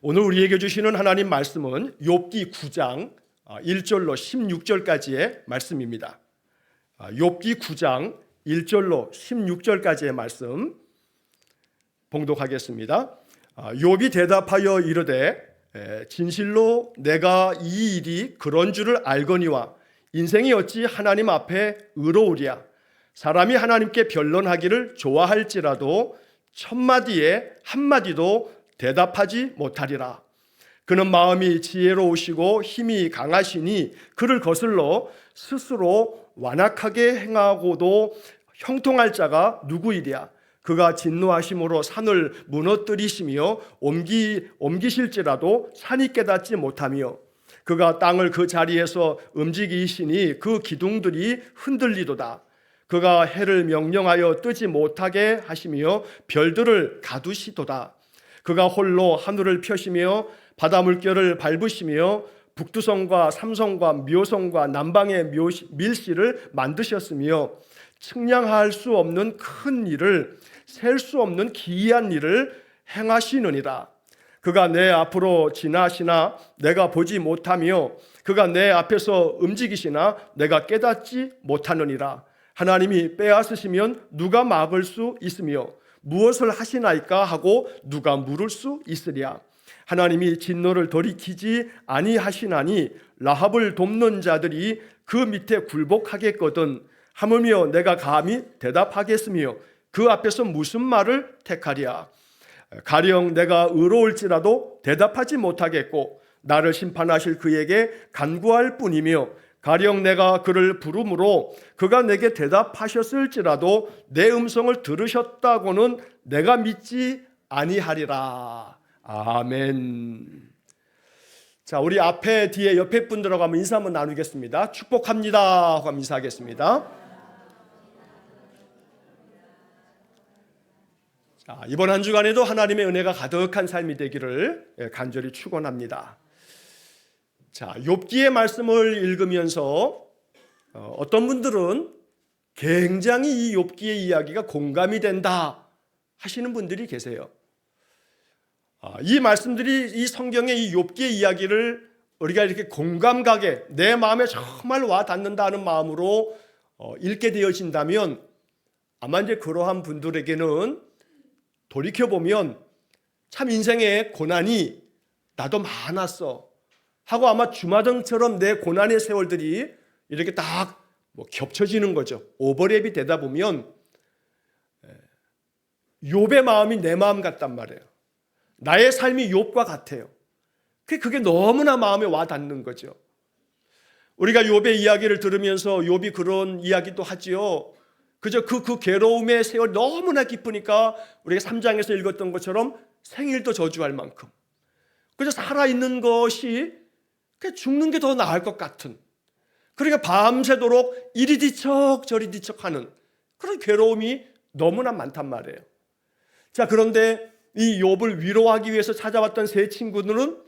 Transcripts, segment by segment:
오늘 우리에게 주시는 하나님 말씀은 욥기 9장 1절로 16절까지의 말씀입니다. 욥기 9장 1절로 16절까지의 말씀 봉독하겠습니다. 욥이 대답하여 이르되 진실로 내가 이 일이 그런 줄을 알거니와 인생이 어찌 하나님 앞에 의로우랴. 사람이 하나님께 변론하기를 좋아할지라도 천마디에 한마디도 대답하지 못하리라. 그는 마음이 지혜로우시고 힘이 강하시니 그를 거슬러 스스로 완악하게 행하고도 형통할 자가 누구이랴. 그가 진노하심으로 산을 무너뜨리시며 옮기실지라도 산이 깨닫지 못하며 그가 땅을 그 자리에서 움직이시니 그 기둥들이 흔들리도다. 그가 해를 명령하여 뜨지 못하게 하시며 별들을 가두시도다. 그가 홀로 하늘을 펴시며 바다 물결을 밟으시며 북두성과 삼성과 묘성과 남방의 밀실을 만드셨으며 측량할 수 없는 큰 일을 셀 수 없는 기이한 일을 행하시느니라. 그가 내 앞으로 지나시나 내가 보지 못하며 그가 내 앞에서 움직이시나 내가 깨닫지 못하느니라. 하나님이 빼앗으시면 누가 막을 수 있으며 무엇을 하시나이까 하고 누가 물을 수 있으랴. 하나님이 진노를 돌이키지 아니하시나니 라합을 돕는 자들이 그 밑에 굴복하겠거든. 하물며 내가 감히 대답하겠으며 그 앞에서 무슨 말을 택하랴. 가령 내가 의로울지라도 대답하지 못하겠고 나를 심판하실 그에게 간구할 뿐이며 가령 내가 그를 부르므로 그가 내게 대답하셨을지라도 내 음성을 들으셨다고는 내가 믿지 아니하리라. 아멘. 자, 우리 앞에 뒤에 옆에 분들하고 한번 인사 한번 나누겠습니다. 축복합니다 하고 인사하겠습니다. 자, 이번 한 주간에도 하나님의 은혜가 가득한 삶이 되기를 간절히 축원합니다. 자, 욥기의 말씀을 읽으면서 어떤 분들은 굉장히 이 욥기의 이야기가 공감이 된다 하시는 분들이 계세요. 이 말씀들이 이 성경의 이 욥기의 이야기를 우리가 이렇게 공감 가게 내 마음에 정말 와 닿는다는 마음으로 읽게 되어진다면 아마 이제 그러한 분들에게는 돌이켜보면 참 인생의 고난이 나도 많았어 하고 아마 주마등처럼 내 고난의 세월들이 이렇게 딱 겹쳐지는 거죠. 오버랩이 되다 보면 욥의 마음이 내 마음 같단 말이에요. 나의 삶이 욥과 같아요. 그게 너무나 마음에 와 닿는 거죠. 우리가 욥의 이야기를 들으면서 욥이 그런 이야기도 하지요. 그저 그 괴로움의 세월이 너무나 깊으니까 우리가 3장에서 읽었던 것처럼 생일도 저주할 만큼 그저 살아있는 것이 죽는 게 더 나을 것 같은, 그러니까 밤새도록 이리 뒤척 저리 뒤척하는 그런 괴로움이 너무나 많단 말이에요. 자, 그런데 이 욥을 위로하기 위해서 찾아왔던 세 친구들은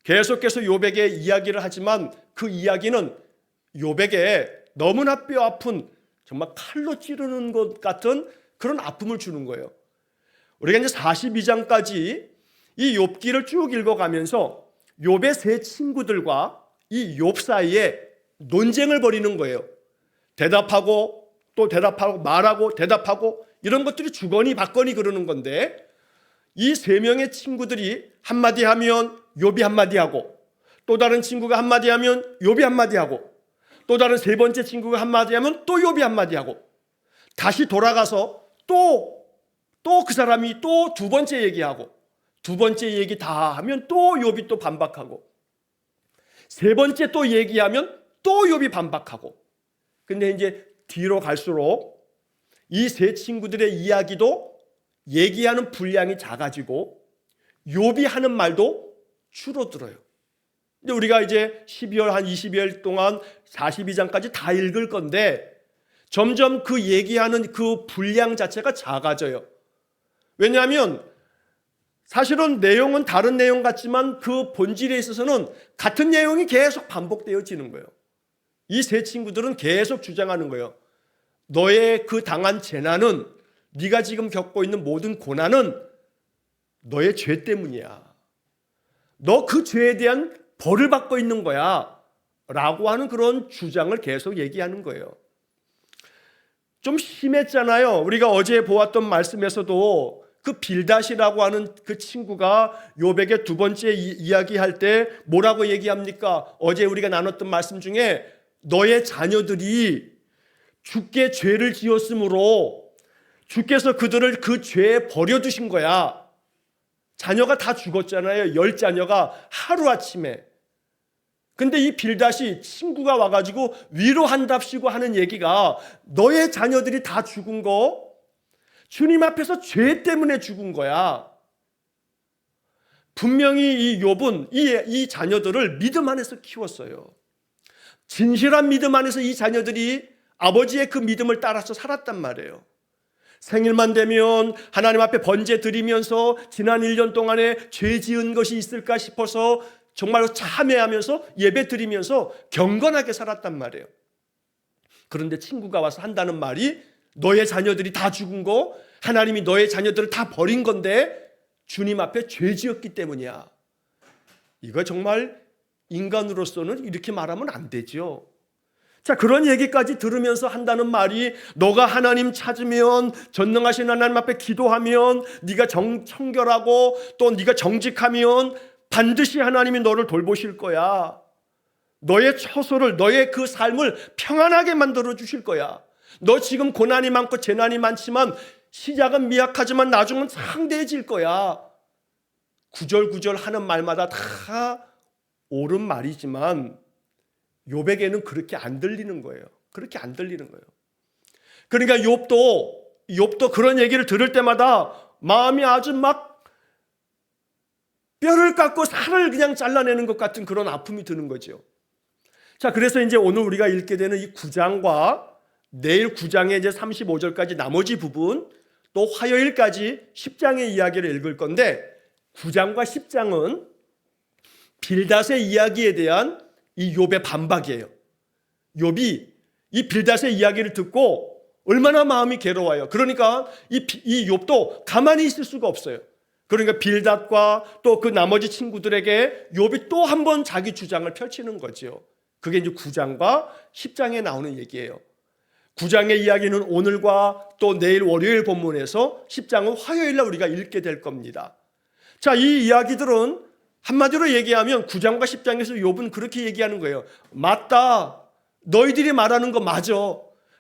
계속해서 욥에게 이야기를 하지만 그 이야기는 욥에게 너무나 뼈아픈 정말 칼로 찌르는 것 같은 그런 아픔을 주는 거예요. 우리가 이제 42장까지 이 욥기를 쭉 읽어가면서 욥의 세 친구들과 이 욥 사이에 논쟁을 벌이는 거예요. 대답하고 또 대답하고 말하고 대답하고 이런 것들이 주거니 받거니 그러는 건데 이 세 명의 친구들이 한마디 하면 욥이 한마디 하고 또 다른 친구가 한마디 하면 욥이 한마디 하고 또 다른 세 번째 친구가 한마디 하면 또 욥이 한마디 하고 다시 돌아가서 또 그 사람이 또 두 번째 얘기하고 두 번째 얘기 다 하면 또 욥이 또 반박하고 세 번째 또 얘기하면 또 욥이 반박하고. 근데 이제 뒤로 갈수록 이 세 친구들의 이야기도 얘기하는 분량이 작아지고 욥이 하는 말도 줄어들어요. 근데 우리가 이제 12월 한 20일 동안 42장까지 다 읽을 건데 점점 그 얘기하는 그 분량 자체가 작아져요. 왜냐하면 사실은 내용은 다른 내용 같지만 그 본질에 있어서는 같은 내용이 계속 반복되어지는 거예요. 이 세 친구들은 계속 주장하는 거예요. 너의 그 당한 재난은, 네가 지금 겪고 있는 모든 고난은 너의 죄 때문이야. 너 그 죄에 대한 벌을 받고 있는 거야 라고 하는 그런 주장을 계속 얘기하는 거예요. 좀 심했잖아요. 우리가 어제 보았던 말씀에서도 그 빌닷이라고 하는 그 친구가 욥에게 두 번째 이야기할 때 뭐라고 얘기합니까? 어제 우리가 나눴던 말씀 중에 너의 자녀들이 주께 죄를 지었으므로 주께서 그들을 그 죄에 버려두신 거야. 자녀가 다 죽었잖아요. 10자녀가 하루아침에. 근데 이 빌닷이 친구가 와가지고 위로한답시고 하는 얘기가 너의 자녀들이 다 죽은 거 주님 앞에서 죄 때문에 죽은 거야. 분명히 이 욥은 이 자녀들을 믿음 안에서 키웠어요. 진실한 믿음 안에서 이 자녀들이 아버지의 그 믿음을 따라서 살았단 말이에요. 생일만 되면 하나님 앞에 번제 드리면서 지난 1년 동안에 죄 지은 것이 있을까 싶어서 정말로 참회하면서 예배 드리면서 경건하게 살았단 말이에요. 그런데 친구가 와서 한다는 말이 너의 자녀들이 다 죽은 거, 하나님이 너의 자녀들을 다 버린 건데 주님 앞에 죄 지었기 때문이야. 이거 정말 인간으로서는 이렇게 말하면 안 되죠. 자, 그런 얘기까지 들으면서 한다는 말이 너가 하나님 찾으면, 전능하신 하나님 앞에 기도하면, 네가 청결하고 또 네가 정직하면 반드시 하나님이 너를 돌보실 거야. 너의 처소를, 너의 그 삶을 평안하게 만들어 주실 거야. 너 지금 고난이 많고 재난이 많지만 시작은 미약하지만 나중은 상대해질 거야. 구절구절 하는 말마다 다 옳은 말이지만 욥에게는 그렇게 안 들리는 거예요. 그렇게 안 들리는 거예요. 그러니까 욥도 그런 얘기를 들을 때마다 마음이 아주 막 뼈를 깎고 살을 그냥 잘라내는 것 같은 그런 아픔이 드는 거죠. 자, 그래서 이제 오늘 우리가 읽게 되는 이 9장과 내일 9장의 이제 35절까지 나머지 부분, 또 화요일까지 10장의 이야기를 읽을 건데 9장과 10장은 빌닷의 이야기에 대한 이 욥의 반박이에요. 욥이 이 빌닷의 이야기를 듣고 얼마나 마음이 괴로워요. 그러니까 이 욥도 가만히 있을 수가 없어요. 그러니까 빌닷과 또 그 나머지 친구들에게 욥이 또 한 번 자기 주장을 펼치는 거죠. 그게 이제 9장과 10장에 나오는 얘기예요. 9장의 이야기는 오늘과 또 내일 월요일 본문에서 10장은 화요일날 우리가 읽게 될 겁니다. 자, 이 이야기들은 한마디로 얘기하면 9장과 10장에서 욥은 그렇게 얘기하는 거예요. 맞다. 너희들이 말하는 거 맞아.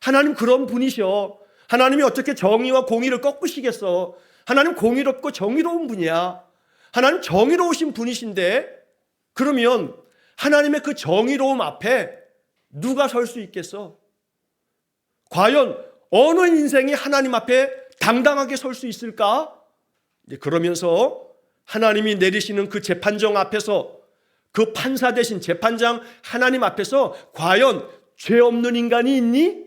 하나님 그런 분이셔. 하나님이 어떻게 정의와 공의를 꺾으시겠어. 하나님 공의롭고 정의로운 분이야. 하나님 정의로우신 분이신데 그러면 하나님의 그 정의로움 앞에 누가 설 수 있겠어? 과연 어느 인생이 하나님 앞에 당당하게 설 수 있을까? 그러면서 하나님이 내리시는 그 재판정 앞에서 그 판사 대신 재판장 하나님 앞에서 과연 죄 없는 인간이 있니?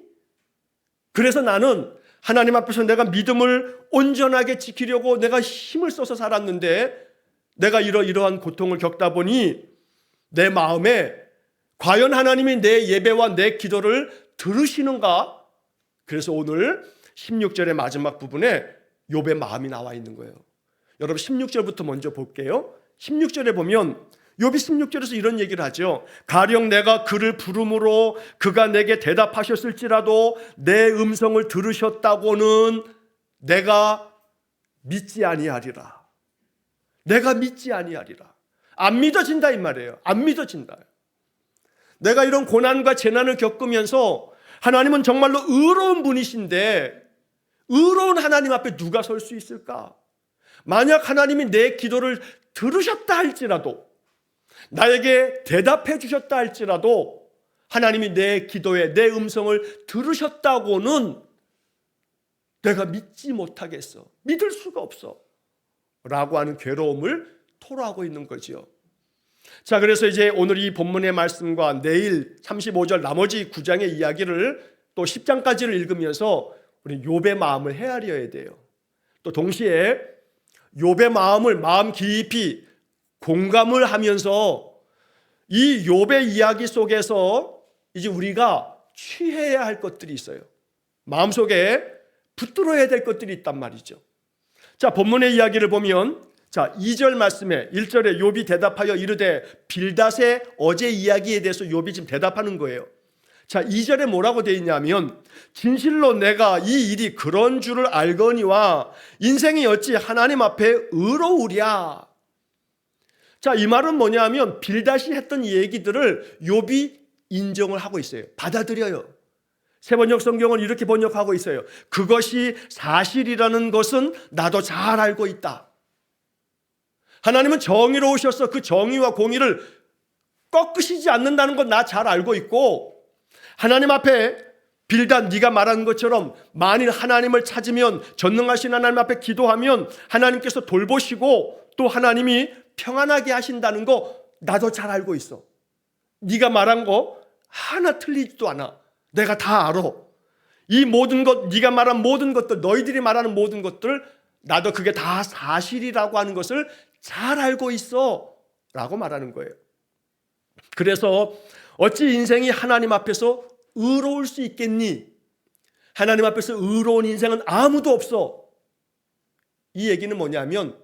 그래서 나는 하나님 앞에서 내가 믿음을 온전하게 지키려고 내가 힘을 써서 살았는데 내가 이러한 고통을 겪다 보니 내 마음에 과연 하나님이 내 예배와 내 기도를 들으시는가? 그래서 오늘 16절의 마지막 부분에 욥의 마음이 나와 있는 거예요. 여러분 16절부터 먼저 볼게요. 16절에 보면 욥이 16절에서 이런 얘기를 하죠. 가령 내가 그를 부름으로 그가 내게 대답하셨을지라도 내 음성을 들으셨다고는 내가 믿지 아니하리라. 내가 믿지 아니하리라. 안 믿어진다 이 말이에요. 안 믿어진다. 내가 이런 고난과 재난을 겪으면서 하나님은 정말로 의로운 분이신데 의로운 하나님 앞에 누가 설 수 있을까? 만약 하나님이 내 기도를 들으셨다 할지라도 나에게 대답해 주셨다 할지라도 하나님이 내 기도에 내 음성을 들으셨다고는 내가 믿지 못하겠어. 믿을 수가 없어. 라고 하는 괴로움을 토로하고 있는 거지요. 자, 그래서 이제 오늘 이 본문의 말씀과 내일 35절 나머지 9장의 이야기를 또 10장까지를 읽으면서 우리 욥의 마음을 헤아려야 돼요. 또 동시에 욥의 마음 깊이 공감을 하면서 이 욥의 이야기 속에서 이제 우리가 취해야 할 것들이 있어요. 마음속에 붙들어야 될 것들이 있단 말이죠. 자, 본문의 이야기를 보면 자, 2절 말씀에 1절에 욥이 대답하여 이르되 빌닷의 어제 이야기에 대해서 욥이 지금 대답하는 거예요. 자, 2절에 뭐라고 되어 있냐면 진실로 내가 이 일이 그런 줄을 알거니와 인생이 어찌 하나님 앞에 의로우랴. 자, 이 말은 뭐냐면 빌닷이 했던 얘기들을 욥이 인정을 하고 있어요. 받아들여요. 세번역 성경은 이렇게 번역하고 있어요. 그것이 사실이라는 것은 나도 잘 알고 있다. 하나님은 정의로우셔서 그 정의와 공의를 꺾으시지 않는다는 건 나 잘 알고 있고, 하나님 앞에 빌닷 네가 말한 것처럼 만일 하나님을 찾으면, 전능하신 하나님 앞에 기도하면 하나님께서 돌보시고 또 하나님이 평안하게 하신다는 거 나도 잘 알고 있어. 네가 말한 거 하나 틀리지도 않아. 내가 다 알아. 이 모든 것, 네가 말한 모든 것들, 너희들이 말하는 모든 것들 나도 그게 다 사실이라고 하는 것을 잘 알고 있어 라고 말하는 거예요. 그래서 어찌 인생이 하나님 앞에서 의로울 수 있겠니? 하나님 앞에서 의로운 인생은 아무도 없어. 이 얘기는 뭐냐면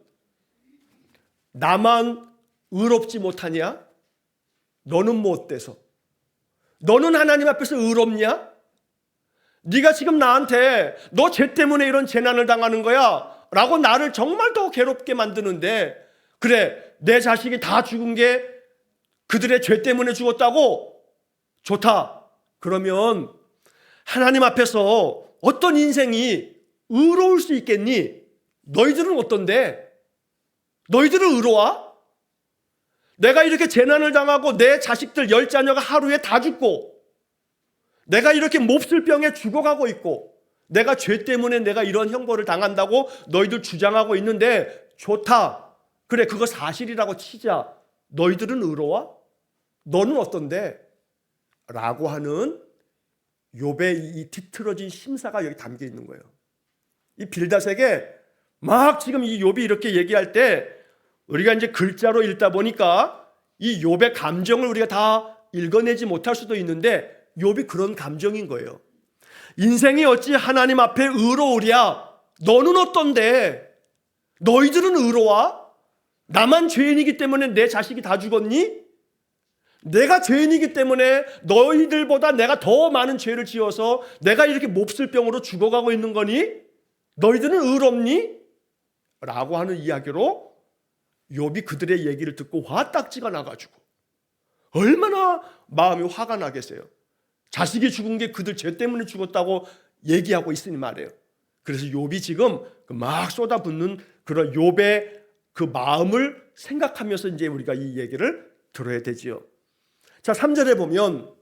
나만 의롭지 못하냐? 너는 뭐 어때서? 너는 하나님 앞에서 의롭냐? 네가 지금 나한테 너 죄 때문에 이런 재난을 당하는 거야 라고 나를 정말 더 괴롭게 만드는데, 그래 내 자식이 다 죽은 게 그들의 죄 때문에 죽었다고? 좋다. 그러면 하나님 앞에서 어떤 인생이 의로울 수 있겠니? 너희들은 어떤데? 너희들은 의로워? 내가 이렇게 재난을 당하고 내 자식들 10자녀가 하루에 다 죽고, 내가 이렇게 몹쓸 병에 죽어가고 있고, 내가 죄 때문에 내가 이런 형벌을 당한다고 너희들 주장하고 있는데, 좋다. 그래 그거 사실이라고 치자. 너희들은 의로워? 너는 어떤데? 라고 하는 욥의 이 뒤틀어진 심사가 여기 담겨 있는 거예요. 이 빌닷에게 막 지금 이 욥이 이렇게 얘기할 때 우리가 이제 글자로 읽다 보니까 이 욥의 감정을 우리가 다 읽어내지 못할 수도 있는데, 욥이 그런 감정인 거예요. 인생이 어찌 하나님 앞에 의로우랴? 너는 어떤데? 너희들은 의로워? 나만 죄인이기 때문에 내 자식이 다 죽었니? 내가 죄인이기 때문에 너희들보다 내가 더 많은 죄를 지어서 내가 이렇게 몹쓸 병으로 죽어가고 있는 거니? 너희들은 의롭니? 라고 하는 이야기로 욥이 그들의 얘기를 듣고 화딱지가 나가지고 얼마나 마음이 화가 나겠어요. 자식이 죽은 게 그들 죄 때문에 죽었다고 얘기하고 있으니 말이에요. 그래서 욥이 지금 막 쏟아붓는 그런 욥의 그 마음을 생각하면서 이제 우리가 이 얘기를 들어야 되지요. 자, 3절에 보면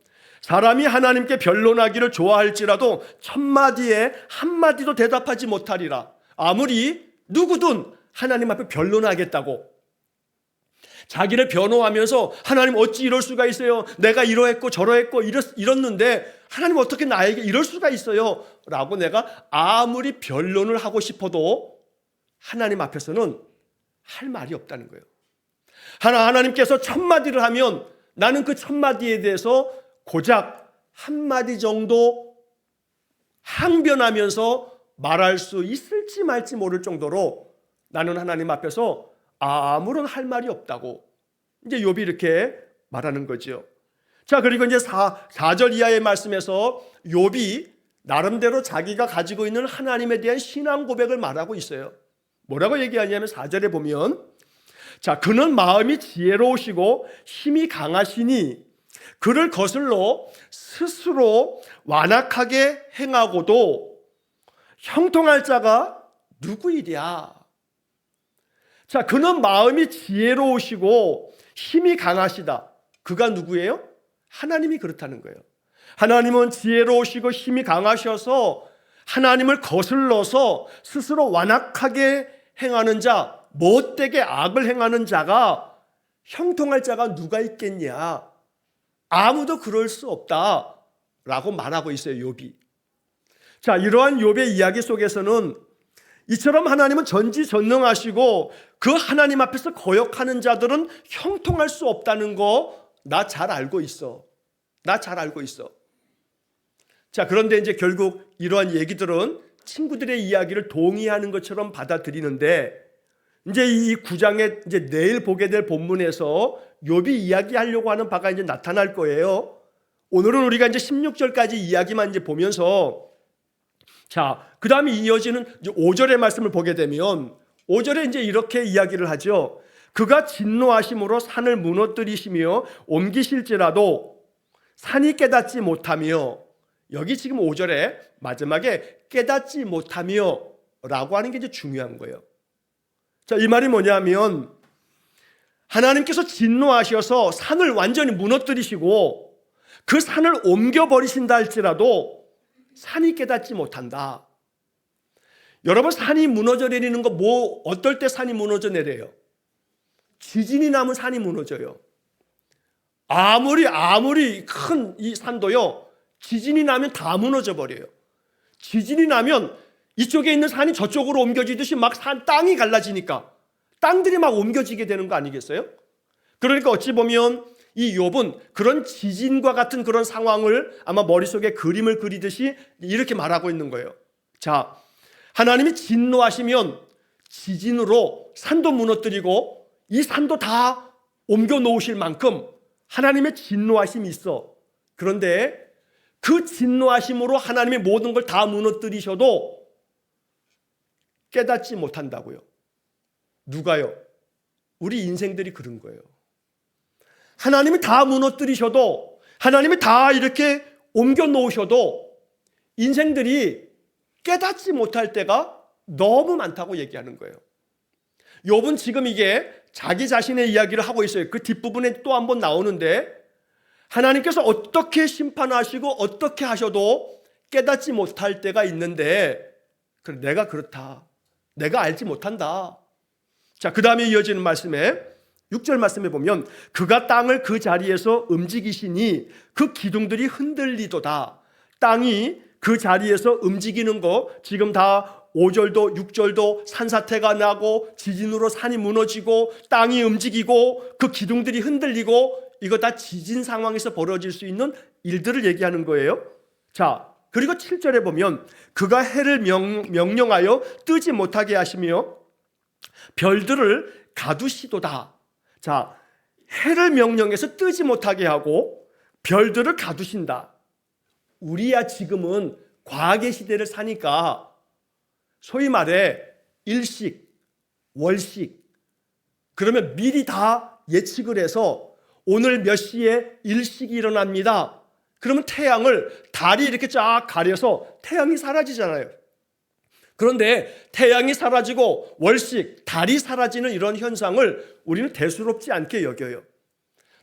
사람이 하나님께 변론하기를 좋아할지라도 천마디에 한마디도 대답하지 못하리라. 아무리 누구든 하나님 앞에 변론하겠다고 자기를 변호하면서 하나님 어찌 이럴 수가 있어요? 내가 이러했고 저러했고 이랬는데 하나님 어떻게 나에게 이럴 수가 있어요? 라고 내가 아무리 변론을 하고 싶어도 하나님 앞에서는 할 말이 없다는 거예요. 하나님께서 천마디를 하면 나는 그 천마디에 대해서 고작 한마디 정도 항변하면서 말할 수 있을지 말지 모를 정도로 나는 하나님 앞에서 아무런 할 말이 없다고 이제 욥이 이렇게 말하는 거죠. 자, 그리고 이제 4절 이하의 말씀에서 욥이 나름대로 자기가 가지고 있는 하나님에 대한 신앙 고백을 말하고 있어요. 뭐라고 얘기하냐면 4절에 보면 자, 그는 마음이 지혜로우시고 힘이 강하시니 그를 거슬러 스스로 완악하게 행하고도 형통할 자가 누구이랴. 자, 그는 마음이 지혜로우시고 힘이 강하시다. 그가 누구예요? 하나님이 그렇다는 거예요. 하나님은 지혜로우시고 힘이 강하셔서 하나님을 거슬러서 스스로 완악하게 행하는 자, 못되게 악을 행하는 자가 형통할 자가 누가 있겠냐. 아무도 그럴 수 없다 라고 말하고 있어요, 욥이. 자, 이러한 욥의 이야기 속에서는 이처럼 하나님은 전지전능하시고 그 하나님 앞에서 거역하는 자들은 형통할 수 없다는 거 나 잘 알고 있어. 나 잘 알고 있어. 자, 그런데 이제 결국 이러한 얘기들은 친구들의 이야기를 동의하는 것처럼 받아들이는데 이제 이 9장에 이제 내일 보게 될 본문에서 욥이 이야기하려고 하는 바가 이제 나타날 거예요. 오늘은 우리가 이제 16절까지 이야기만 이제 보면서, 자, 그 다음에 이어지는 이제 5절의 말씀을 보게 되면 5절에 이제 이렇게 이야기를 하죠. 그가 진노하심으로 산을 무너뜨리시며 옮기실지라도 산이 깨닫지 못하며, 여기 지금 5절에 마지막에 깨닫지 못하며 라고 하는 게 이제 중요한 거예요. 자, 이 말이 뭐냐면 하나님께서 진노하셔서 산을 완전히 무너뜨리시고 그 산을 옮겨버리신다 할지라도 산이 깨닫지 못한다. 여러분, 산이 무너져 내리는 거 뭐 어떨 때 산이 무너져 내려요? 지진이 나면 산이 무너져요. 아무리 큰 이 산도요, 지진이 나면 다 무너져 버려요. 지진이 나면 이쪽에 있는 산이 저쪽으로 옮겨지듯이 막 땅이 갈라지니까 땅들이 막 옮겨지게 되는 거 아니겠어요? 그러니까 어찌 보면 이 욥은 그런 지진과 같은 그런 상황을 아마 머릿속에 그림을 그리듯이 이렇게 말하고 있는 거예요. 자, 하나님이 진노하시면 지진으로 산도 무너뜨리고 이 산도 다 옮겨 놓으실 만큼 하나님의 진노하심이 있어. 그런데 그 진노하심으로 하나님의 모든 걸 다 무너뜨리셔도 깨닫지 못한다고요. 누가요? 우리 인생들이 그런 거예요. 하나님이 다 무너뜨리셔도, 하나님이 다 이렇게 옮겨 놓으셔도 인생들이 깨닫지 못할 때가 너무 많다고 얘기하는 거예요. 욥은 지금 이게 자기 자신의 이야기를 하고 있어요. 그 뒷부분에 또 한 번 나오는데, 하나님께서 어떻게 심판하시고 어떻게 하셔도 깨닫지 못할 때가 있는데, 그래, 내가 그렇다, 내가 알지 못한다. 자, 그 다음에 이어지는 말씀에 6절 말씀에 보면 그가 땅을 그 자리에서 움직이시니 그 기둥들이 흔들리도다. 땅이 그 자리에서 움직이는 거 지금 다 5절도 6절도 산사태가 나고 지진으로 산이 무너지고 땅이 움직이고 그 기둥들이 흔들리고, 이거 다 지진 상황에서 벌어질 수 있는 일들을 얘기하는 거예요. 자, 그리고 7절에 보면 그가 해를 명령하여 뜨지 못하게 하시며 별들을 가두시도다. 자, 해를 명령해서 뜨지 못하게 하고 별들을 가두신다. 우리야 지금은 과학의 시대를 사니까 소위 말해 일식, 월식, 그러면 미리 다 예측을 해서 오늘 몇 시에 일식이 일어납니다. 그러면 달이 이렇게 쫙 가려서 태양이 사라지잖아요. 그런데 태양이 사라지고 월식, 달이 사라지는 이런 현상을 우리는 대수롭지 않게 여겨요.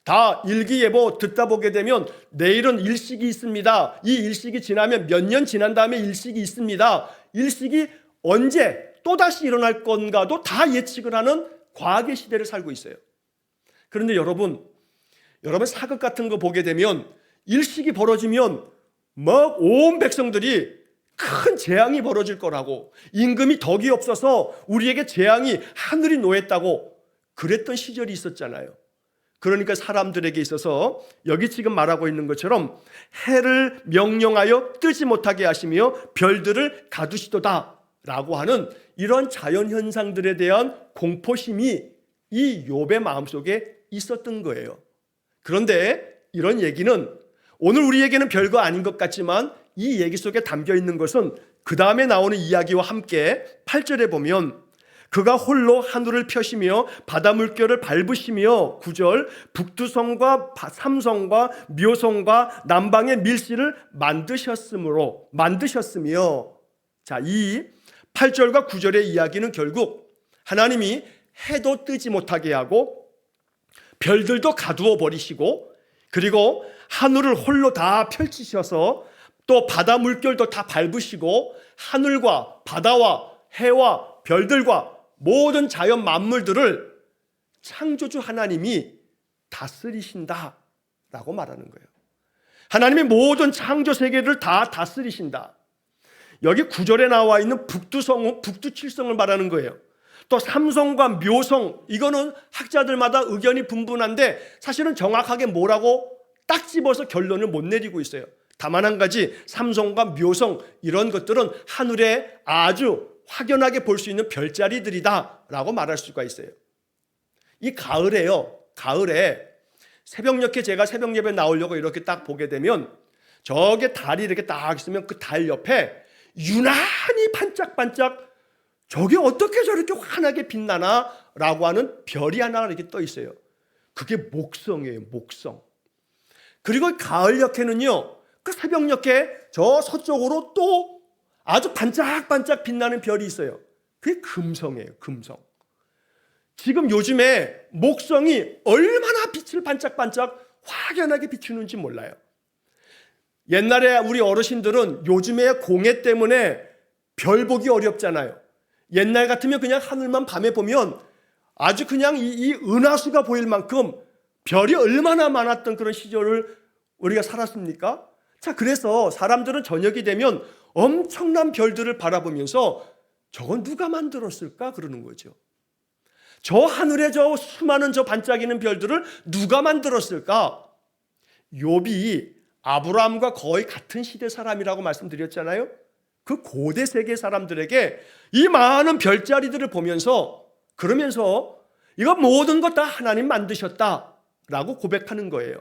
다 일기예보 듣다 보게 되면 내일은 일식이 있습니다. 이 일식이 지나면 몇 년 지난 다음에 일식이 있습니다. 일식이 언제 또다시 일어날 건가도 다 예측을 하는 과학의 시대를 살고 있어요. 그런데 여러분 사극 같은 거 보게 되면 일식이 벌어지면 막 온 백성들이 큰 재앙이 벌어질 거라고, 임금이 덕이 없어서 우리에게 재앙이 하늘이 놓였다고 그랬던 시절이 있었잖아요. 그러니까 사람들에게 있어서 여기 지금 말하고 있는 것처럼 해를 명령하여 뜨지 못하게 하시며 별들을 가두시도다 라고 하는 이런 자연현상들에 대한 공포심이 이 욥의 마음속에 있었던 거예요. 그런데 이런 얘기는 오늘 우리에게는 별거 아닌 것 같지만 이 얘기 속에 담겨 있는 것은 그 다음에 나오는 이야기와 함께 8절에 보면 그가 홀로 하늘을 펴시며 바다 물결을 밟으시며 9절 북두성과 삼성과 묘성과 남방의 밀실을 만드셨으며, 자, 이 8절과 9절의 이야기는 결국 하나님이 해도 뜨지 못하게 하고 별들도 가두어 버리시고, 그리고 하늘을 홀로 다 펼치셔서 또 바다 물결도 다 밟으시고 하늘과 바다와 해와 별들과 모든 자연 만물들을 창조주 하나님이 다스리신다라고 말하는 거예요. 하나님이 모든 창조 세계를 다 다스리신다. 여기 9절에 나와 있는 북두칠성을 말하는 거예요. 또 삼성과 묘성, 이거는 학자들마다 의견이 분분한데 사실은 정확하게 뭐라고 딱 집어서 결론을 못 내리고 있어요. 다만 한 가지, 삼성과 묘성 이런 것들은 하늘에 아주 확연하게 볼 수 있는 별자리들이다라고 말할 수가 있어요. 이 가을에 새벽녘에 제가 새벽 예배 나오려고 이렇게 딱 보게 되면 저게 달이 이렇게 딱 있으면 그 달 옆에 유난히 반짝반짝 저게 어떻게 저렇게 환하게 빛나나 라고 하는 별이 하나 이렇게 떠 있어요. 그게 목성이에요. 목성. 그리고 가을녘에는요, 그 새벽녘에 저 서쪽으로 또 아주 반짝반짝 빛나는 별이 있어요. 그게 금성이에요. 금성. 지금 요즘에 목성이 얼마나 빛을 반짝반짝 확연하게 비추는지 몰라요. 옛날에 우리 어르신들은 요즘에 공해 때문에 별 보기 어렵잖아요. 옛날 같으면 그냥 하늘만 밤에 보면 아주 그냥 이 은하수가 보일 만큼 별이 얼마나 많았던 그런 시절을 우리가 살았습니까? 자, 그래서 사람들은 저녁이 되면 엄청난 별들을 바라보면서 저건 누가 만들었을까 그러는 거죠. 저 하늘에 저 수많은 저 반짝이는 별들을 누가 만들었을까? 욥이 아브라함과 거의 같은 시대 사람이라고 말씀드렸잖아요. 그 고대 세계 사람들에게 이 많은 별자리들을 보면서 그러면서 이거 모든 것 다 하나님 만드셨다라고 고백하는 거예요.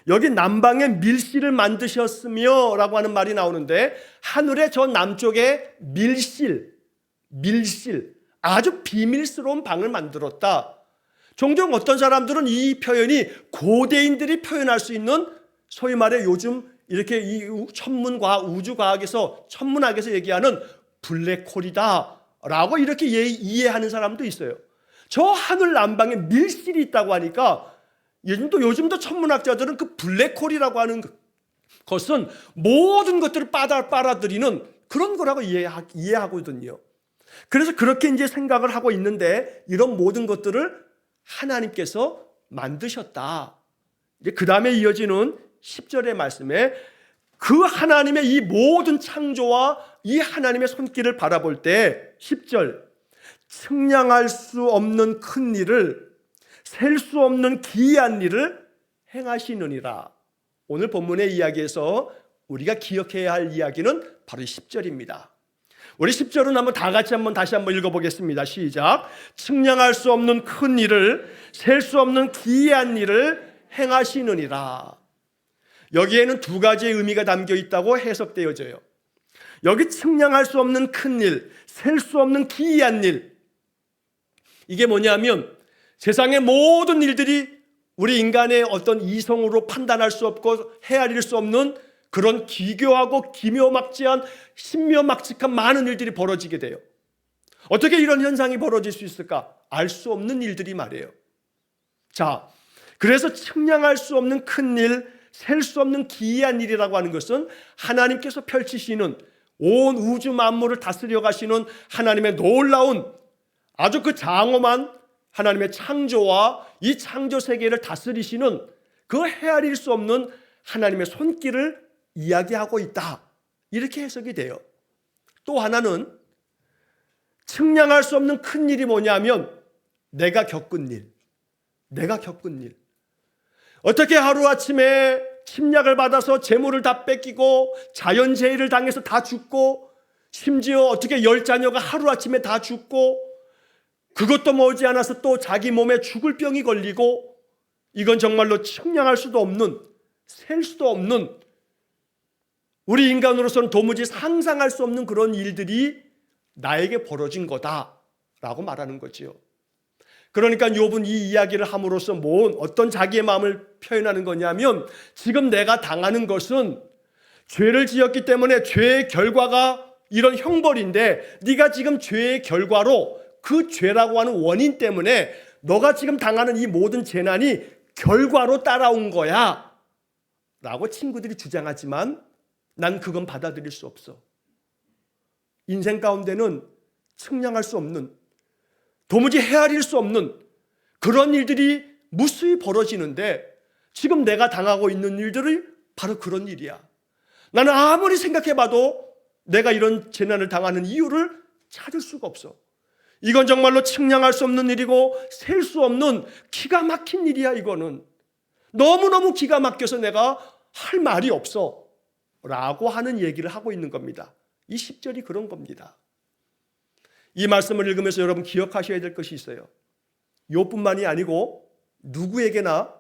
여기 남방에 밀실을 만드셨으며 라고 하는 말이 나오는데 하늘의 저 남쪽에 밀실 아주 비밀스러운 방을 만들었다. 종종 어떤 사람들은 이 표현이 고대인들이 표현할 수 있는 소위 말해 요즘 이렇게 이 천문과학, 우주과학에서 천문학에서 얘기하는 블랙홀이다 라고 이렇게 이해하는 사람도 있어요. 저 하늘 남방에 밀실이 있다고 하니까 요즘도 천문학자들은 그 블랙홀이라고 하는 것은 모든 것들을 빨아들이는 그런 거라고 이해하거든요. 그래서 그렇게 이제 생각을 하고 있는데 이런 모든 것들을 하나님께서 만드셨다. 이제 그 다음에 이어지는 10절의 말씀에 그 하나님의 이 모든 창조와 이 하나님의 손길을 바라볼 때 10절 측량할 수 없는 큰 일을 셀 수 없는 기이한 일을 행하시느니라. 오늘 본문의 이야기에서 우리가 기억해야 할 이야기는 바로 10절입니다. 우리 10절은 한번 다 같이 다시 한번 읽어보겠습니다. 시작. 측량할 수 없는 큰 일을 셀 수 없는 기이한 일을 행하시느니라. 여기에는 두 가지의 의미가 담겨 있다고 해석되어져요. 여기 측량할 수 없는 큰 일, 셀 수 없는 기이한 일, 이게 뭐냐면 세상의 모든 일들이 우리 인간의 어떤 이성으로 판단할 수 없고 헤아릴 수 없는 그런 기괴하고 기묘막지한 신묘막측한 많은 일들이 벌어지게 돼요. 어떻게 이런 현상이 벌어질 수 있을까? 알 수 없는 일들이 말이에요. 자, 그래서 측량할 수 없는 큰 일, 셀 수 없는 기이한 일이라고 하는 것은 하나님께서 펼치시는 온 우주 만물을 다스려 가시는 하나님의 놀라운 아주 그 장엄한 하나님의 창조와 이 창조 세계를 다스리시는 그 헤아릴 수 없는 하나님의 손길을 이야기하고 있다. 이렇게 해석이 돼요. 또 하나는 측량할 수 없는 큰 일이 뭐냐면 내가 겪은 일. 어떻게 하루아침에 침략을 받아서 재물을 다 뺏기고 자연재해를 당해서 다 죽고 심지어 어떻게 10자녀가 하루아침에 다 죽고 그것도 머지않아서 또 자기 몸에 죽을 병이 걸리고 이건 정말로 측량할 수도 없는 셀 수도 없는 우리 인간으로서는 도무지 상상할 수 없는 그런 일들이 나에게 벌어진 거다라고 말하는 거지요. 그러니까 욥은 이 이야기를 함으로써 어떤 자기의 마음을 표현하는 거냐면 지금 내가 당하는 것은 죄를 지었기 때문에 죄의 결과가 이런 형벌인데 네가 지금 죄의 결과로 그 죄라고 하는 원인 때문에 너가 지금 당하는 이 모든 재난이 결과로 따라온 거야 라고 친구들이 주장하지만 난 그건 받아들일 수 없어. 인생 가운데는 측량할 수 없는 도무지 헤아릴 수 없는 그런 일들이 무수히 벌어지는데 지금 내가 당하고 있는 일들이 바로 그런 일이야. 나는 아무리 생각해봐도 내가 이런 재난을 당하는 이유를 찾을 수가 없어. 이건 정말로 측량할 수 없는 일이고 셀 수 없는 기가 막힌 일이야. 이거는 너무너무 기가 막혀서 내가 할 말이 없어 라고 하는 얘기를 하고 있는 겁니다. 이 10절이 그런 겁니다. 이 말씀을 읽으면서 여러분 기억하셔야 될 것이 있어요. 욥뿐만이 아니고 누구에게나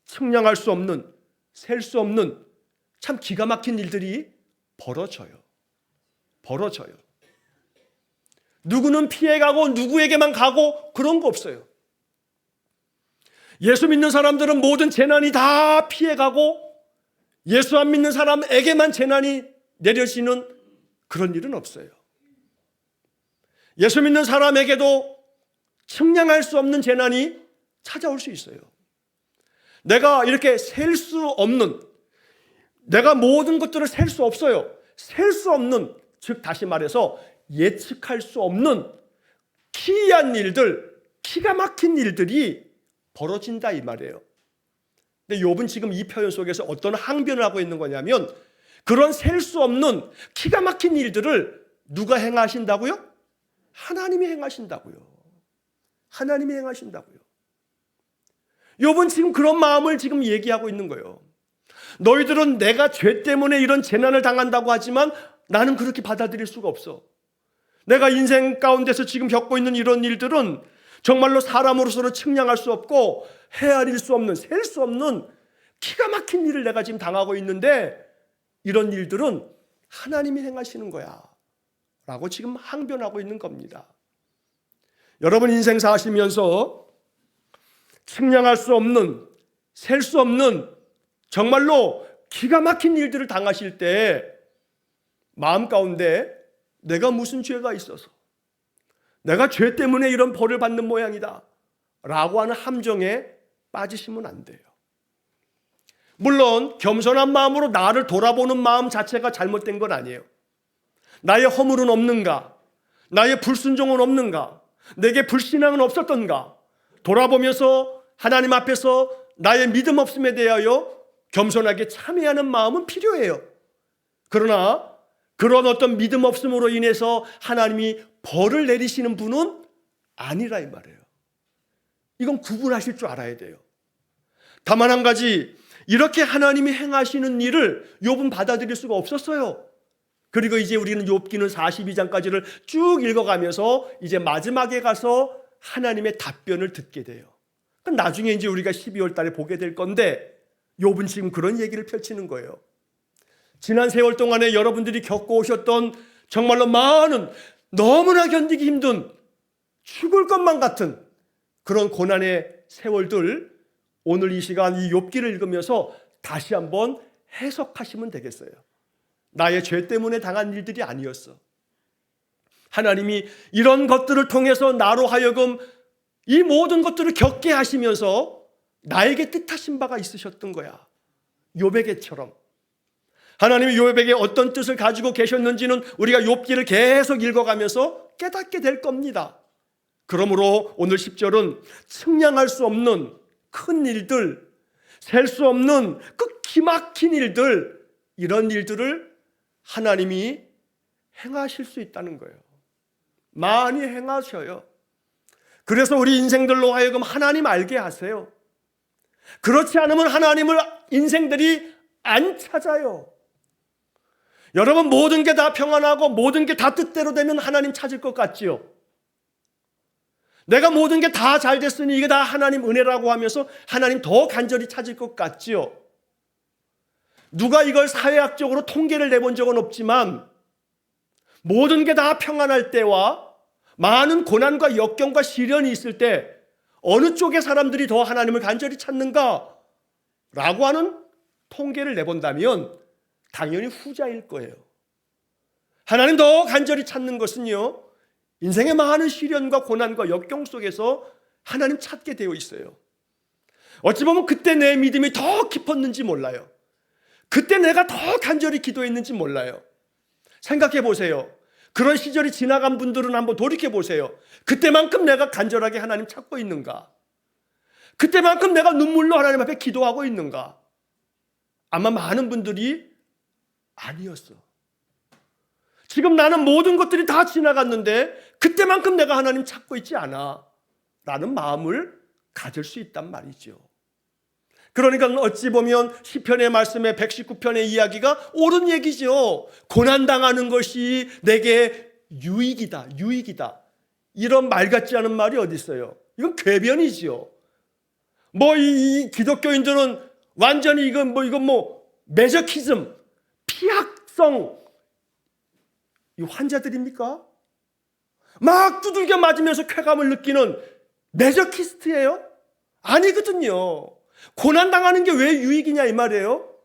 측량할 수 없는, 셀 수 없는 참 기가 막힌 일들이 벌어져요. 누구는 피해가고 누구에게만 가고 그런 거 없어요. 예수 믿는 사람들은 모든 재난이 다 피해가고 예수 안 믿는 사람에게만 재난이 내려지는 그런 일은 없어요. 예수 믿는 사람에게도 측량할 수 없는 재난이 찾아올 수 있어요. 내가 이렇게 셀 수 없는, 내가 모든 것들을 셀 수 없어요. 셀 수 없는, 즉 다시 말해서 예측할 수 없는 기이한 일들, 기가 막힌 일들이 벌어진다 이 말이에요. 근데 욥은 지금 이 표현 속에서 어떤 항변을 하고 있는 거냐면 그런 셀 수 없는 기가 막힌 일들을 누가 행하신다고요? 하나님이 행하신다고요. 하나님이 행하신다고요. 욥은 지금 그런 마음을 지금 얘기하고 있는 거예요. 너희들은 내가 죄 때문에 이런 재난을 당한다고 하지만 나는 그렇게 받아들일 수가 없어. 내가 인생 가운데서 지금 겪고 있는 이런 일들은 정말로 사람으로서는 측량할 수 없고 헤아릴 수 없는, 셀 수 없는 기가 막힌 일을 내가 지금 당하고 있는데 이런 일들은 하나님이 행하시는 거야 라고 지금 항변하고 있는 겁니다. 여러분 인생 사시면서 측량할 수 없는, 셀 수 없는 정말로 기가 막힌 일들을 당하실 때 마음 가운데 내가 무슨 죄가 있어서 내가 죄 때문에 이런 벌을 받는 모양이다 라고 하는 함정에 빠지시면 안 돼요. 물론 겸손한 마음으로 나를 돌아보는 마음 자체가 잘못된 건 아니에요. 나의 허물은 없는가? 나의 불순종은 없는가? 내게 불신앙은 없었던가? 돌아보면서 하나님 앞에서 나의 믿음 없음에 대하여 겸손하게 참회하는 마음은 필요해요. 그러나 그런 어떤 믿음 없음으로 인해서 하나님이 벌을 내리시는 분은 아니라 이 말이에요. 이건 구분하실 줄 알아야 돼요. 다만 한 가지, 이렇게 하나님이 행하시는 일을 욥은 받아들일 수가 없었어요. 그리고 이제 우리는 욥기는 42장까지를 쭉 읽어가면서 이제 마지막에 가서 하나님의 답변을 듣게 돼요. 나중에 이제 우리가 12월 달에 보게 될 건데 욥은 지금 그런 얘기를 펼치는 거예요. 지난 세월 동안에 여러분들이 겪어오셨던 정말로 많은, 너무나 견디기 힘든, 죽을 것만 같은 그런 고난의 세월들, 오늘 이 시간 이 욥기를 읽으면서 다시 한번 해석하시면 되겠어요. 나의 죄 때문에 당한 일들이 아니었어. 하나님이 이런 것들을 통해서 나로 하여금 이 모든 것들을 겪게 하시면서 나에게 뜻하신 바가 있으셨던 거야. 욥에게처럼. 하나님이 욥에게 어떤 뜻을 가지고 계셨는지는 우리가 욥기를 계속 읽어가면서 깨닫게 될 겁니다. 그러므로 오늘 10절은 측량할 수 없는 큰 일들, 셀 수 없는 극히 막힌 일들, 이런 일들을 하나님이 행하실 수 있다는 거예요. 많이 행하셔요. 그래서 우리 인생들로 하여금 하나님 알게 하세요. 그렇지 않으면 하나님을 인생들이 안 찾아요. 여러분 모든 게 다 평안하고 모든 게 다 뜻대로 되면 하나님 찾을 것 같지요? 내가 모든 게 다 잘 됐으니 이게 다 하나님 은혜라고 하면서 하나님 더 간절히 찾을 것 같지요? 누가 이걸 사회학적으로 통계를 내본 적은 없지만 모든 게 다 평안할 때와 많은 고난과 역경과 시련이 있을 때 어느 쪽의 사람들이 더 하나님을 간절히 찾는가? 라고 하는 통계를 내본다면 당연히 후자일 거예요. 하나님 더 간절히 찾는 것은요, 인생의 많은 시련과 고난과 역경 속에서 하나님 찾게 되어 있어요. 어찌 보면 그때 내 믿음이 더 깊었는지 몰라요. 그때 내가 더 간절히 기도했는지 몰라요. 생각해 보세요. 그런 시절이 지나간 분들은 한번 돌이켜 보세요. 그때만큼 내가 간절하게 하나님 찾고 있는가? 그때만큼 내가 눈물로 하나님 앞에 기도하고 있는가? 아마 많은 분들이 아니었어. 지금 나는 모든 것들이 다 지나갔는데 그때만큼 내가 하나님 찾고 있지 않아 라는 마음을 가질 수 있단 말이죠. 그러니까 어찌 보면 시편의 말씀에 119편의 이야기가 옳은 얘기죠. 고난당하는 것이 내게 유익이다. 이런 말 같지 않은 말이 어디 있어요? 이건 궤변이지요. 이 기독교인들은 완전히 이건 매저키즘, 피학성 이 환자들입니까? 막 두들겨 맞으면서 쾌감을 느끼는 매저키스트예요? 아니거든요. 고난당하는 게 왜 유익이냐 이 말이에요.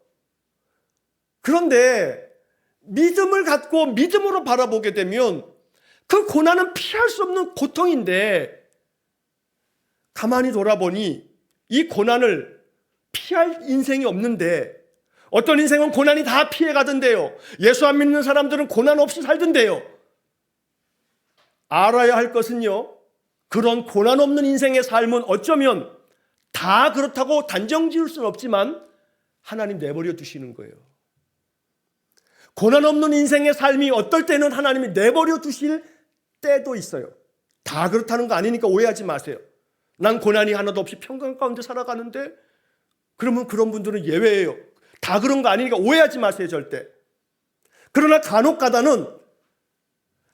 그런데 믿음을 갖고 믿음으로 바라보게 되면 그 고난은 피할 수 없는 고통인데, 가만히 돌아보니 이 고난을 피할 인생이 없는데, 어떤 인생은 고난이 다 피해가던데요. 예수 안 믿는 사람들은 고난 없이 살던데요. 알아야 할 것은요, 그런 고난 없는 인생의 삶은 어쩌면 다 그렇다고 단정 지을 수는 없지만 하나님 내버려 두시는 거예요. 고난 없는 인생의 삶이 어떨 때는 하나님이 내버려 두실 때도 있어요. 다 그렇다는 거 아니니까 오해하지 마세요. 난 고난이 하나도 없이 평강 가운데 살아가는데, 그러면 그런 분들은 예외예요. 다 그런 거 아니니까 오해하지 마세요, 절대. 그러나 간혹 가다는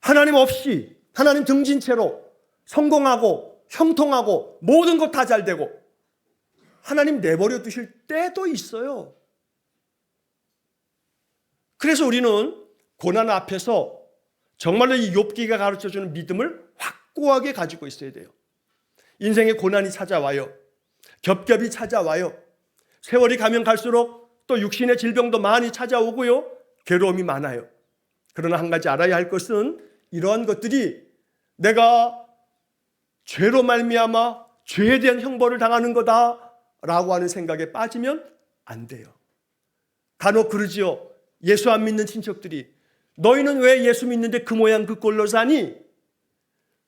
하나님 없이, 하나님 등진 채로 성공하고 형통하고 모든 것 다 잘 되고 하나님 내버려 두실 때도 있어요. 그래서 우리는 고난 앞에서 정말로 이 욥기가 가르쳐주는 믿음을 확고하게 가지고 있어야 돼요. 인생의 고난이 찾아와요. 겹겹이 찾아와요. 세월이 가면 갈수록 또 육신의 질병도 많이 찾아오고요. 괴로움이 많아요. 그러나 한 가지 알아야 할 것은 이러한 것들이 내가 죄로 말미암아 죄에 대한 형벌을 당하는 거다라고 하는 생각에 빠지면 안 돼요. 간혹 그러지요. 예수 안 믿는 친척들이, 너희는 왜 예수 믿는데 그 모양 그 꼴로 사니?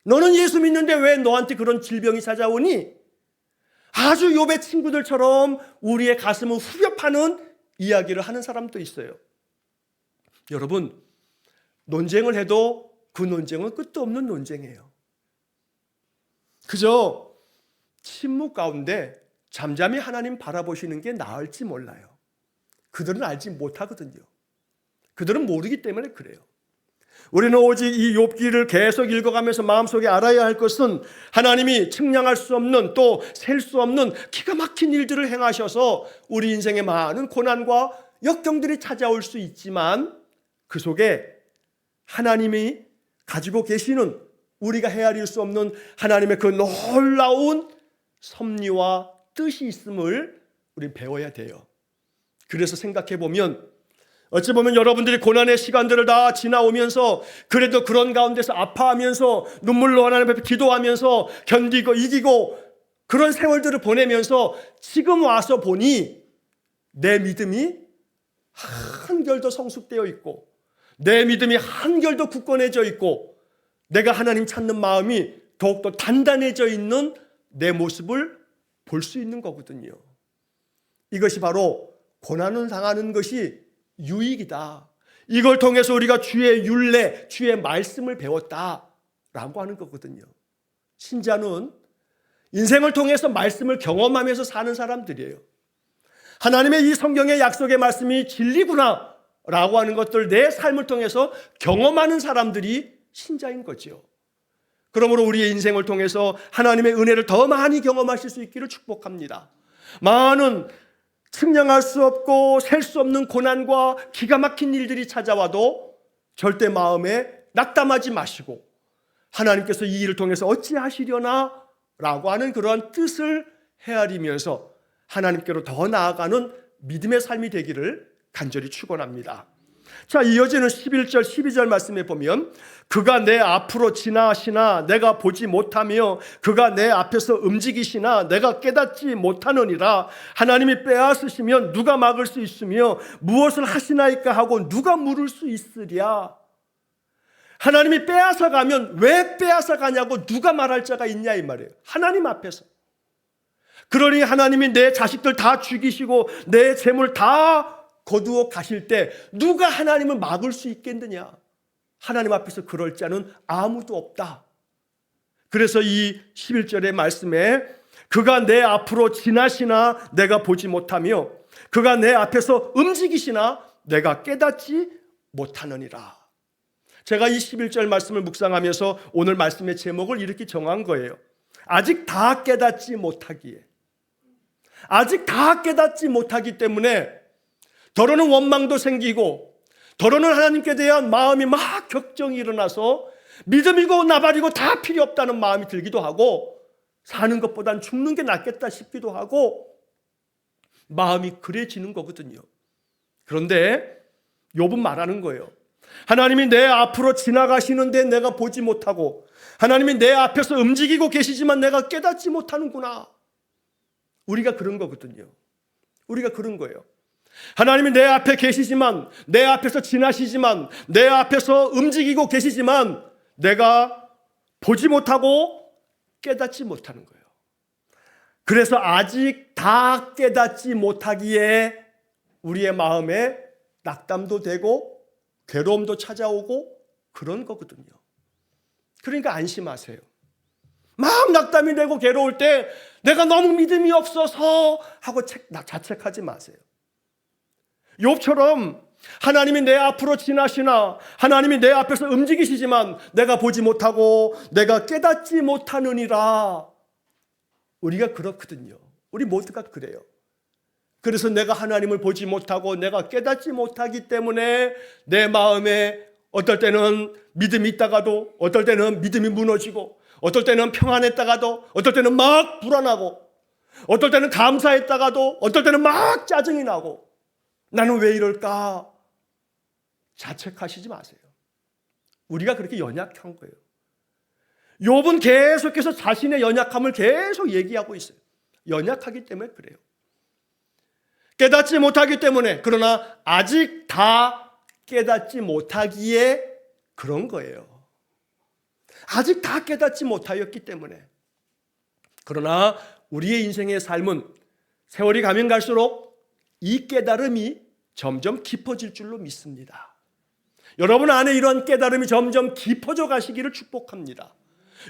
너는 예수 믿는데 왜 너한테 그런 질병이 찾아오니? 아주 욥의 친구들처럼 우리의 가슴을 후벼 파는 이야기를 하는 사람도 있어요. 여러분, 논쟁을 해도 그 논쟁은 끝도 없는 논쟁이에요. 그저 침묵 가운데 잠잠히 하나님 바라보시는 게 나을지 몰라요. 그들은 알지 못하거든요. 그들은 모르기 때문에 그래요. 우리는 오직 이 욥기를 계속 읽어가면서 마음속에 알아야 할 것은 하나님이 측량할 수 없는, 또 셀 수 없는 기가 막힌 일들을 행하셔서 우리 인생에 많은 고난과 역경들이 찾아올 수 있지만, 그 속에 하나님이 가지고 계시는, 우리가 헤아릴 수 없는 하나님의 그 놀라운 섭리와 뜻이 있음을 우리 배워야 돼요. 그래서 생각해 보면, 어찌 보면 여러분들이 고난의 시간들을 다 지나오면서 그래도 그런 가운데서 아파하면서 눈물로 하나님 앞에 기도하면서 견디고 이기고 그런 세월들을 보내면서 지금 와서 보니 내 믿음이 한결 더 성숙되어 있고, 내 믿음이 한결 더 굳건해져 있고, 내가 하나님 찾는 마음이 더욱더 단단해져 있는 내 모습을 볼 수 있는 거거든요. 이것이 바로 고난을 당하는 것이 유익이다. 이걸 통해서 우리가 주의 율례, 주의 말씀을 배웠다라고 하는 거거든요. 신자는 인생을 통해서 말씀을 경험하면서 사는 사람들이에요. 하나님의 이 성경의 약속의 말씀이 진리구나 라고 하는 것들 내 삶을 통해서 경험하는 사람들이 신자인 거죠. 그러므로 우리의 인생을 통해서 하나님의 은혜를 더 많이 경험하실 수 있기를 축복합니다. 많은 측량할 수 없고 셀 수 없는 고난과 기가 막힌 일들이 찾아와도 절대 마음에 낙담하지 마시고, 하나님께서 이 일을 통해서 어찌하시려나 라고 하는 그러한 뜻을 헤아리면서 하나님께로 더 나아가는 믿음의 삶이 되기를 간절히 축원합니다. 자, 이어지는 11절 12절 말씀에 보면, 그가 내 앞으로 지나시나 내가 보지 못하며 그가 내 앞에서 움직이시나 내가 깨닫지 못하느니라. 하나님이 빼앗으시면 누가 막을 수 있으며 무엇을 하시나이까 하고 누가 물을 수 있으랴. 하나님이 빼앗아 가면 왜 빼앗아 가냐고 누가 말할 자가 있냐 이 말이에요. 하나님 앞에서. 그러니 하나님이 내 자식들 다 죽이시고 내 재물 다 거두어 가실 때 누가 하나님을 막을 수 있겠느냐. 하나님 앞에서 그럴 자는 아무도 없다. 그래서 이 11절의 말씀에 그가 내 앞으로 지나시나 내가 보지 못하며 그가 내 앞에서 움직이시나 내가 깨닫지 못하느니라. 제가 이 11절 말씀을 묵상하면서 오늘 말씀의 제목을 이렇게 정한 거예요. 아직 다 깨닫지 못하기에. 아직 다 깨닫지 못하기 때문에 더러는 원망도 생기고 더러는 하나님께 대한 마음이 막 격정이 일어나서 믿음이고 나발이고 다 필요 없다는 마음이 들기도 하고 사는 것보단 죽는 게 낫겠다 싶기도 하고 마음이 그래지는 거거든요. 그런데 욥은 말하는 거예요. 하나님이 내 앞으로 지나가시는데 내가 보지 못하고 하나님이 내 앞에서 움직이고 계시지만 내가 깨닫지 못하는구나. 우리가 그런 거거든요. 우리가 그런 거예요. 하나님이 내 앞에 계시지만 내 앞에서 지나시지만 내 앞에서 움직이고 계시지만 내가 보지 못하고 깨닫지 못하는 거예요. 그래서 아직 다 깨닫지 못하기에 우리의 마음에 낙담도 되고 괴로움도 찾아오고 그런 거거든요. 그러니까 안심하세요. 막 낙담이 되고 괴로울 때 내가 너무 믿음이 없어서 하고 자책하지 마세요. 욥처럼 하나님이 내 앞으로 지나시나 하나님이 내 앞에서 움직이시지만 내가 보지 못하고 내가 깨닫지 못하느니라. 우리가 그렇거든요. 우리 모두가 그래요. 그래서 내가 하나님을 보지 못하고 내가 깨닫지 못하기 때문에 내 마음에 어떨 때는 믿음이 있다가도 어떨 때는 믿음이 무너지고 어떨 때는 평안했다가도 어떨 때는 막 불안하고 어떨 때는 감사했다가도 어떨 때는 막 짜증이 나고 나는 왜 이럴까? 자책하시지 마세요. 우리가 그렇게 연약한 거예요. 욥은 계속해서 자신의 연약함을 계속 얘기하고 있어요. 연약하기 때문에 그래요. 깨닫지 못하기 때문에 그러나 아직 다 깨닫지 못하기에 그런 거예요. 아직 다 깨닫지 못하였기 때문에. 그러나 우리의 인생의 삶은 세월이 가면 갈수록 이 깨달음이 점점 깊어질 줄로 믿습니다. 여러분 안에 이런 깨달음이 점점 깊어져 가시기를 축복합니다.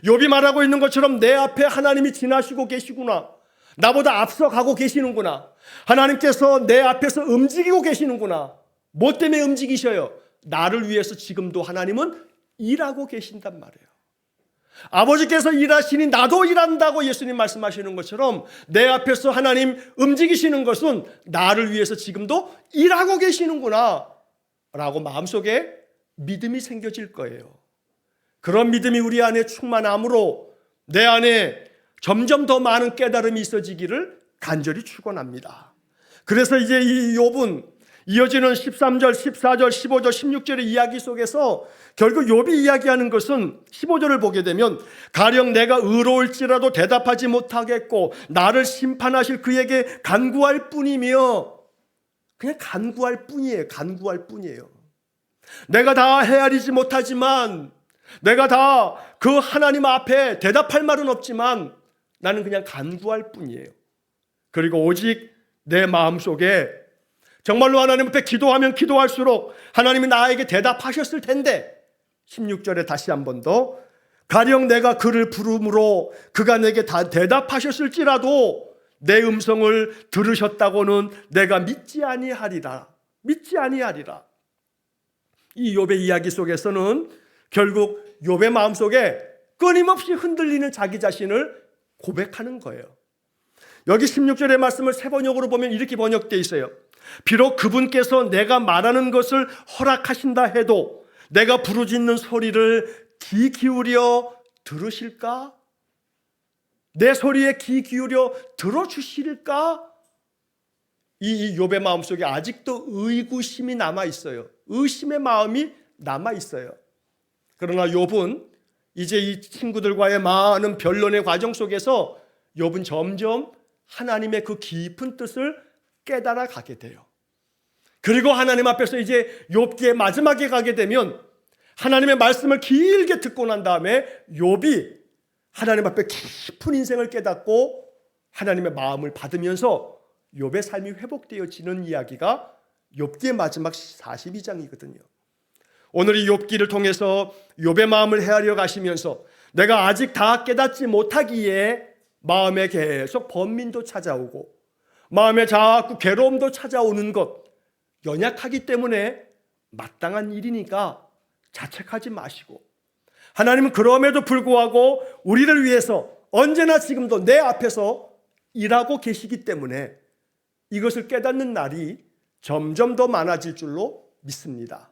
욥이 말하고 있는 것처럼 내 앞에 하나님이 지나시고 계시구나. 나보다 앞서 가고 계시는구나. 하나님께서 내 앞에서 움직이고 계시는구나. 뭐 때문에 움직이셔요? 나를 위해서 지금도 하나님은 일하고 계신단 말이에요. 아버지께서 일하시니 나도 일한다고 예수님 말씀하시는 것처럼 내 앞에서 하나님 움직이시는 것은 나를 위해서 지금도 일하고 계시는구나 라고 마음속에 믿음이 생겨질 거예요. 그런 믿음이 우리 안에 충만함으로 내 안에 점점 더 많은 깨달음이 있어지기를 간절히 축원합니다. 그래서 이제 이 욥은 이어지는 13절, 14절, 15절, 16절의 이야기 속에서 결국 욥이 이야기하는 것은 15절을 보게 되면 가령 내가 의로울지라도 대답하지 못하겠고 나를 심판하실 그에게 간구할 뿐이며 그냥 간구할 뿐이에요. 간구할 뿐이에요. 내가 다 헤아리지 못하지만 내가 다 그 하나님 앞에 대답할 말은 없지만 나는 그냥 간구할 뿐이에요. 그리고 오직 내 마음속에 정말로 하나님 앞에 기도하면 기도할수록 하나님이 나에게 대답하셨을 텐데 16절에 다시 한 번 더 가령 내가 그를 부름으로 그가 내게 다 대답하셨을지라도 내 음성을 들으셨다고는 내가 믿지 아니하리라. 믿지 아니하리라. 이 욥의 이야기 속에서는 결국 욥의 마음속에 끊임없이 흔들리는 자기 자신을 고백하는 거예요. 여기 16절의 말씀을 세 번역으로 보면 이렇게 번역되어 있어요. 비록 그분께서 내가 말하는 것을 허락하신다 해도 내가 부르짖는 소리를 귀 기울여 들으실까? 내 소리에 귀 기울여 들어주실까? 이 욥의 마음속에 아직도 의구심이 남아있어요. 의심의 마음이 남아있어요. 그러나 욥은 이제 이 친구들과의 많은 변론의 과정 속에서 욥은 점점 하나님의 그 깊은 뜻을 깨달아 가게 돼요. 그리고 하나님 앞에서 이제 욥기의 마지막에 가게 되면 하나님의 말씀을 길게 듣고 난 다음에 욥이 하나님 앞에 깊은 인생을 깨닫고 하나님의 마음을 받으면서 욥의 삶이 회복되어지는 이야기가 욥기의 마지막 42장이거든요. 오늘 이 욥기를 통해서 욥의 마음을 헤아려 가시면서 내가 아직 다 깨닫지 못하기에 마음에 계속 번민도 찾아오고 마음에 자꾸 괴로움도 찾아오는 것 연약하기 때문에 마땅한 일이니까 자책하지 마시고, 하나님은 그럼에도 불구하고 우리를 위해서 언제나 지금도 내 앞에서 일하고 계시기 때문에 이것을 깨닫는 날이 점점 더 많아질 줄로 믿습니다.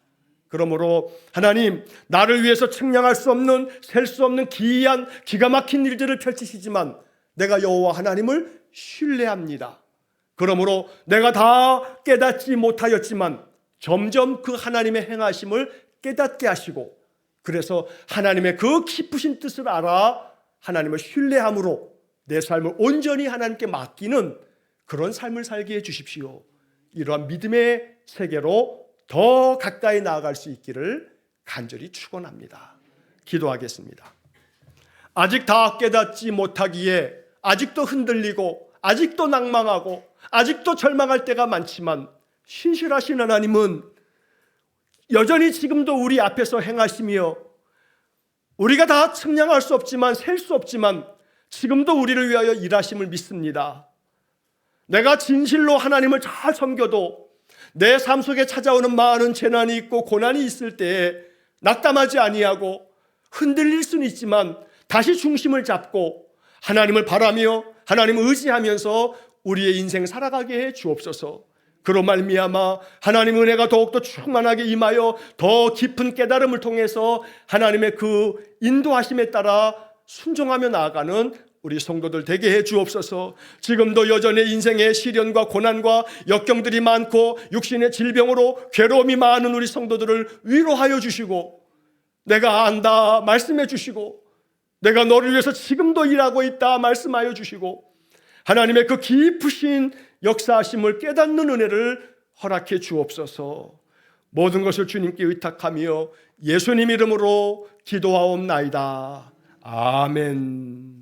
그러므로 하나님, 나를 위해서 측량할 수 없는, 셀 수 없는 기이한 기가 막힌 일들을 펼치시지만 내가 여호와 하나님을 신뢰합니다. 그러므로 내가 다 깨닫지 못하였지만 점점 그 하나님의 행하심을 깨닫게 하시고, 그래서 하나님의 그 깊으신 뜻을 알아 하나님을 신뢰함으로 내 삶을 온전히 하나님께 맡기는 그런 삶을 살게 해 주십시오. 이러한 믿음의 세계로 더 가까이 나아갈 수 있기를 간절히 축원합니다. 기도하겠습니다. 아직 다 깨닫지 못하기에 아직도 흔들리고 아직도 낭망하고 아직도 절망할 때가 많지만, 신실하신 하나님은 여전히 지금도 우리 앞에서 행하시며 우리가 다 측량할 수 없지만, 셀 수 없지만 지금도 우리를 위하여 일하심을 믿습니다. 내가 진실로 하나님을 잘 섬겨도 내 삶 속에 찾아오는 많은 재난이 있고 고난이 있을 때에 낙담하지 아니하고 흔들릴 수는 있지만 다시 중심을 잡고 하나님을 바라며 하나님을 의지하면서 우리의 인생 살아가게 해 주옵소서. 그로 말미암아 하나님의 은혜가 더욱더 충만하게 임하여 더 깊은 깨달음을 통해서 하나님의 그 인도하심에 따라 순종하며 나아가는 우리 성도들 되게 해 주옵소서. 지금도 여전히 인생의 시련과 고난과 역경들이 많고 육신의 질병으로 괴로움이 많은 우리 성도들을 위로하여 주시고, 내가 안다 말씀해 주시고, 내가 너를 위해서 지금도 일하고 있다 말씀하여 주시고, 하나님의 그 깊으신 역사하심을 깨닫는 은혜를 허락해 주옵소서. 모든 것을 주님께 의탁하며 예수님 이름으로 기도하옵나이다. 아멘.